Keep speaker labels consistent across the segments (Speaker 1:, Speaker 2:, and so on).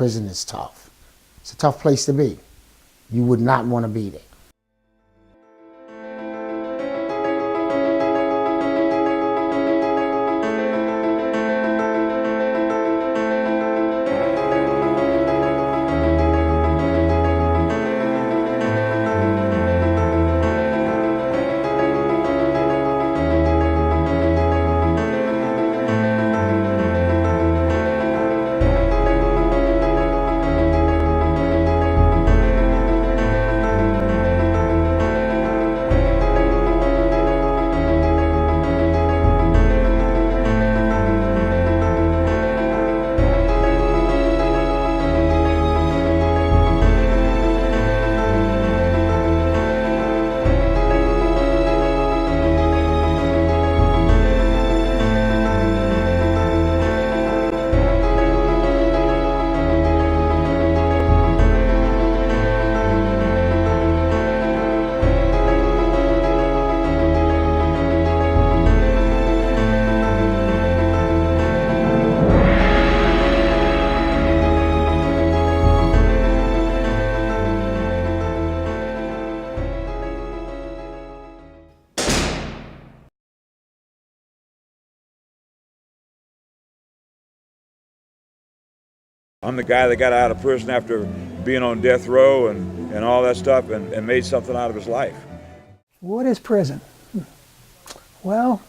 Speaker 1: Prison is tough. It's a tough place to be. You would not want to be there.
Speaker 2: I'm the guy that got out of prison after being on death row and all that stuff and made something out of his life.
Speaker 3: What is prison? Well,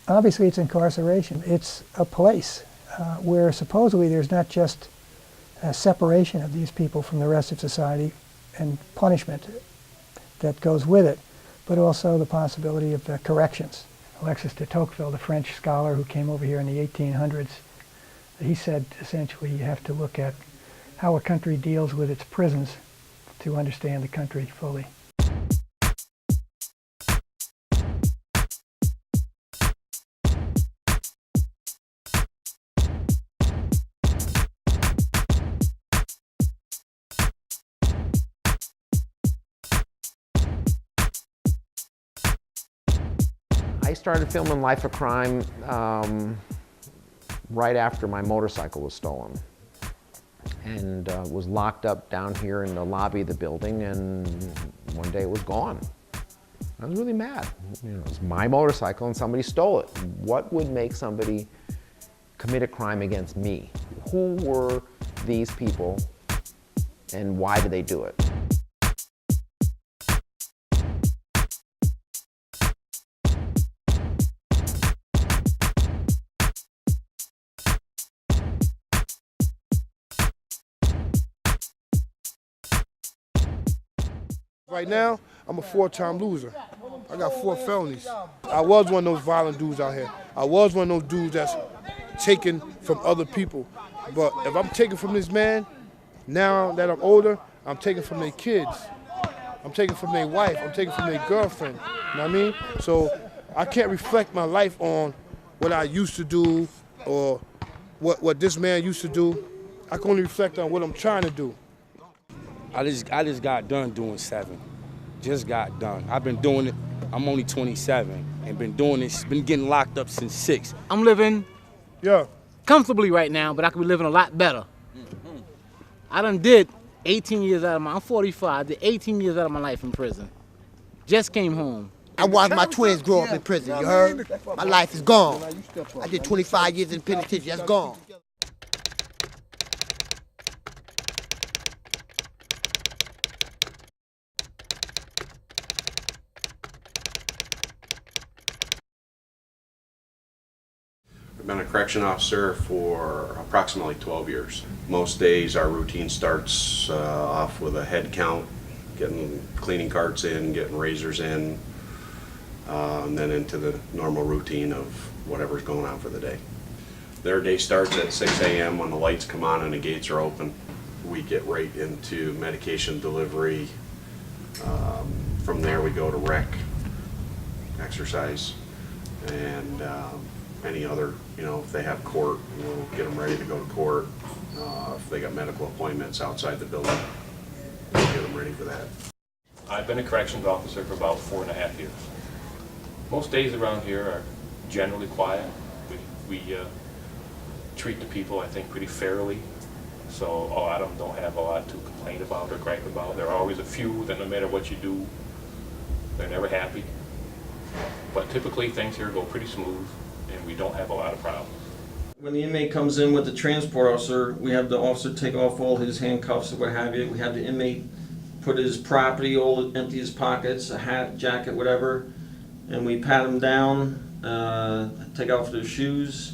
Speaker 3: obviously it's incarceration. It's a place where supposedly there's not just a separation of these people from the rest of society and punishment that goes with it, but also the possibility of corrections. Alexis de Tocqueville, the French scholar who came over here in the 1800s, he said essentially you have to look at how a country deals with its prisons to understand the country fully.
Speaker 4: I started filming Life of Crime right after my motorcycle was stolen, and was locked up down here in the lobby of the building, and one day it was gone. I was really mad. You know, it was my motorcycle and somebody stole it. What would make somebody commit a crime against me? Who were these people and why did they do it?
Speaker 5: Right now, I'm a 4-time loser. I got 4 felonies. I was one of those violent dudes out here. I was one of those dudes that's taken from other people. But if I'm taking from this man, now that I'm older, I'm taking from their kids. I'm taking from their wife. I'm taking from their girlfriend. You know what I mean? So I can't reflect my life on what I used to do or what this man used to do. I can only reflect on what I'm trying to do.
Speaker 6: I just got done doing 7. Just got done. I've been doing it. I'm only 27 and been doing this. Been getting locked up since 6.
Speaker 7: I'm living comfortably right now, but I could be living a lot better. I done did 18 years out of I'm 45, did 18 years out of my life in prison. Just came home.
Speaker 8: I watched my twins grow up in prison, you heard? My life is gone. I did 25 years in penitentiary, that's gone.
Speaker 9: I've been a correction officer for approximately 12 years. Most days our routine starts off with a head count, getting cleaning carts in, getting razors in, and then into the normal routine of whatever's going on for the day. Their day starts at 6 a.m. when the lights come on and the gates are open. We get right into medication delivery. From there we go to rec, exercise, and any other, if they have court, we'll get them ready to go to court. If they got medical appointments outside the building, we'll get them ready for that.
Speaker 10: I've been a corrections officer for about 4.5 years. Most days around here are generally quiet. We treat the people, I think, pretty fairly. So a lot of them don't have a lot to complain about or gripe about. There are always a few that no matter what you do, they're never happy. But typically things here go pretty smooth and we don't have a lot of problems.
Speaker 11: When the inmate comes in with the transport officer, we have the officer take off all his handcuffs or what have you. We have the inmate put his property, empty his pockets, a hat, jacket, whatever, and we pat him down, take off their shoes,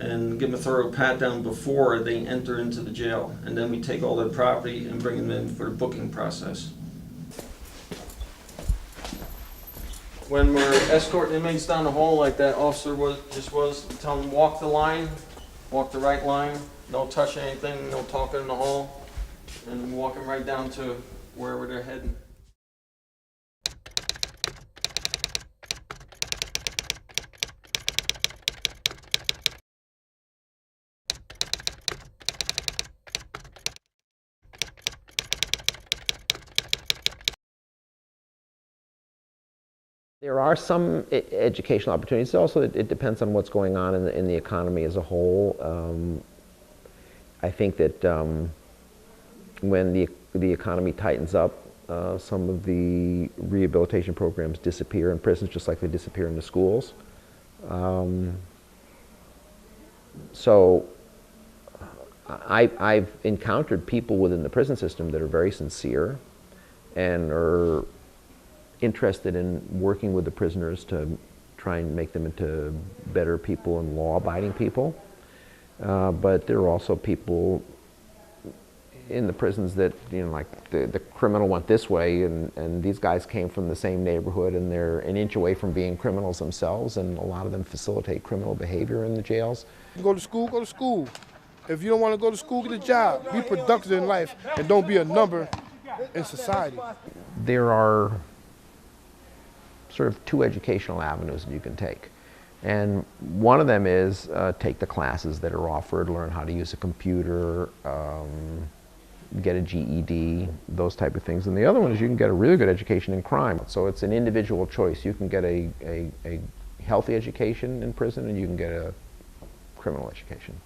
Speaker 11: and give them a thorough pat down before they enter into the jail. And then we take all their property and bring them in for the booking process. When we're escorting inmates down the hall like that officer just was, tell them walk the line, walk the right line, don't touch anything, no talking in the hall, and walk them right down to wherever they're heading.
Speaker 4: There are some educational opportunities. Also, it depends on what's going on in the economy as a whole. I think that when the economy tightens up, some of the rehabilitation programs disappear in prisons, just like they disappear in the schools. So I've encountered people within the prison system that are very sincere and are interested in working with the prisoners to try and make them into better people and law-abiding people. But there are also people in the prisons that, like the criminal went this way, and these guys came from the same neighborhood and they're an inch away from being criminals themselves, and a lot of them facilitate criminal behavior in the jails.
Speaker 5: Go to school, go to school. If you don't want to go to school, get a job. Be productive in life and don't be a number in society.
Speaker 4: There are sort of two educational avenues that you can take. And one of them is take the classes that are offered, learn how to use a computer, get a GED, those type of things. And the other one is you can get a really good education in crime. So it's an individual choice. You can get a healthy education in prison, and you can get a criminal education.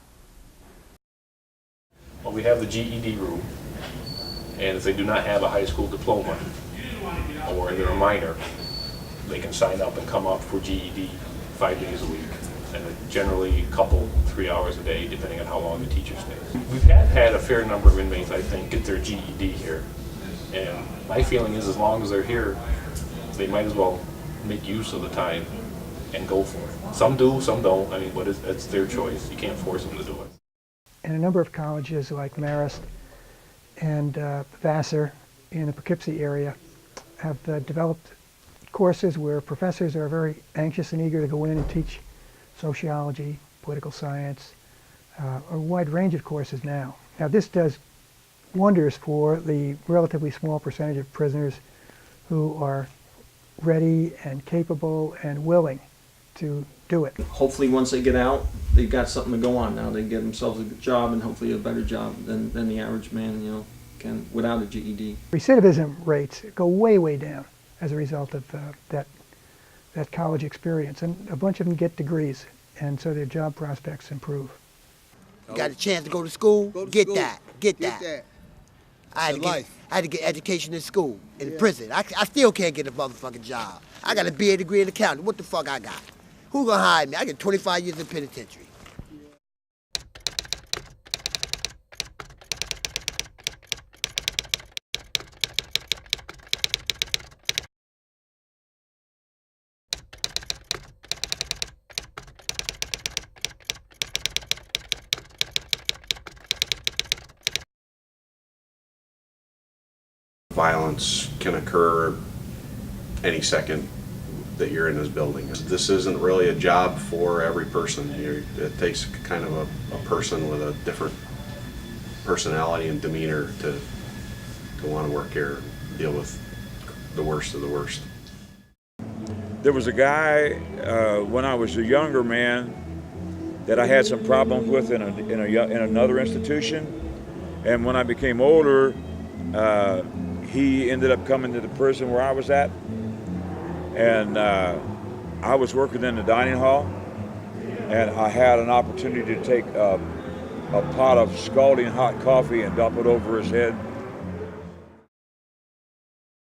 Speaker 10: Well, we have the GED room, and if they do not have a high school diploma or they're a minor, they can sign up and come up for GED 5 days a week, and generally a couple, 3 hours a day, depending on how long the teacher stays. We've had a fair number of inmates, I think, get their GED here, and my feeling is as long as they're here, they might as well make use of the time and go for it. Some do, some don't. I mean, but it's their choice. You can't force them to do it.
Speaker 3: And a number of colleges like Marist and Vassar in the Poughkeepsie area have developed courses where professors are very anxious and eager to go in and teach sociology, political science, a wide range of courses now. Now this does wonders for the relatively small percentage of prisoners who are ready and capable and willing to do it.
Speaker 11: Hopefully once they get out, they've got something to go on now. They get themselves a good job, and hopefully a better job than the average man, can without a GED.
Speaker 3: Recidivism rates go way, way down as a result of that college experience. And a bunch of them get degrees, and so their job prospects improve.
Speaker 8: You got a chance to go to school? Get that. I had to get education in school, in prison. I still can't get a motherfucking job. I got a BA degree in accounting. What the fuck I got? Who gonna hire me? I get 25 years in penitentiary.
Speaker 9: Violence can occur any second that you're in this building. This isn't really a job for every person. It takes kind of a person with a different personality and demeanor to want to work here and deal with the worst of the worst.
Speaker 2: There was a guy when I was a younger man that I had some problems with in another institution, and when I became older, he ended up coming to the prison where I was at, and I was working in the dining hall, and I had an opportunity to take a pot of scalding hot coffee and dump it over his head.